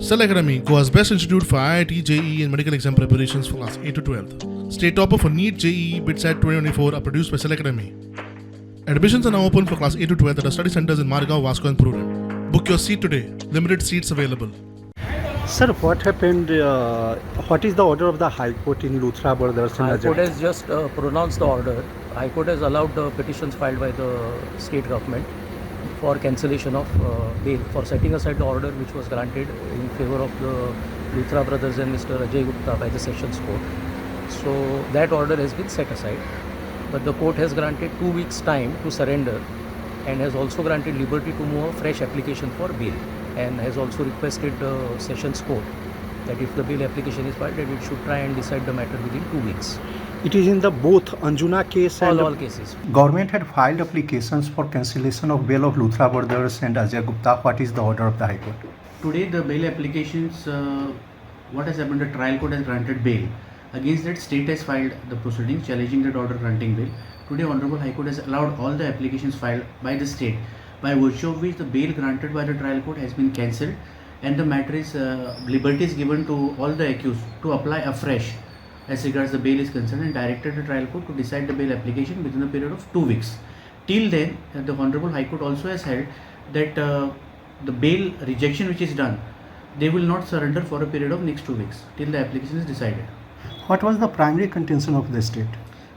Cell Academy, Goa's best institute for IIT, JEE and medical exam preparations for class 8 to 12th. State topper for NEET, JEE, BITSAT 2024 are produced by Cell Academy. Admissions are now open for class 8 to 12th at our study centers in Margao, Vasco and Prudent. Book your seat today. Limited seats available. Sir, what happened? What is the order of the High Court in Luthra brothers and High Ajay? Court has just pronounced the order. High Court has allowed the petitions filed by the state government for cancellation of bail, for setting aside the order which was granted in favor of the Luthra brothers and Mr. Ajay Gupta by the Sessions Court. So that order has been set aside. But the court has granted 2 weeks' time to surrender and has also granted liberty to move a fresh application for bail, and has also requested the Sessions Court that if the bail application is filed, that it should try and decide the matter within 2 weeks. It is in the both Anjuna case and All cases. Government had filed applications for cancellation of bail of Luthra brothers and Ajay Gupta. What is the order of the High Court? Today the bail applications, what has happened, the trial court has granted bail. Against that, state has filed the proceedings challenging that order granting bail. Today Honorable High Court has allowed all the applications filed by the state, by virtue of which the bail granted by the trial court has been cancelled, and the matter is liberty is given to all the accused to apply afresh as regards the bail is concerned, and directed the trial court to decide the bail application within a period of 2 weeks. Till then, the Honorable High Court also has held that the bail rejection which is done, they will not surrender for a period of next 2 weeks till the application is decided. What was the primary contention of the state?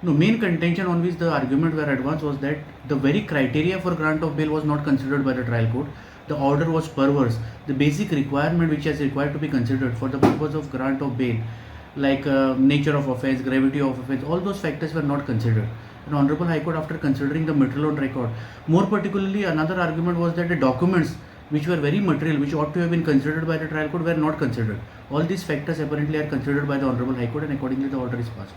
No, main contention on which the argument were advanced was that the very criteria for grant of bail was not considered by the trial court. The order was perverse. The basic requirement which is required to be considered for the purpose of grant of bail, like nature of offence, gravity of offence, all those factors were not considered. And Honorable High Court, after considering the material on record, more particularly another argument was that the documents which were very material, which ought to have been considered by the trial court, were not considered. All these factors apparently are considered by the Honorable High Court, and accordingly the order is passed.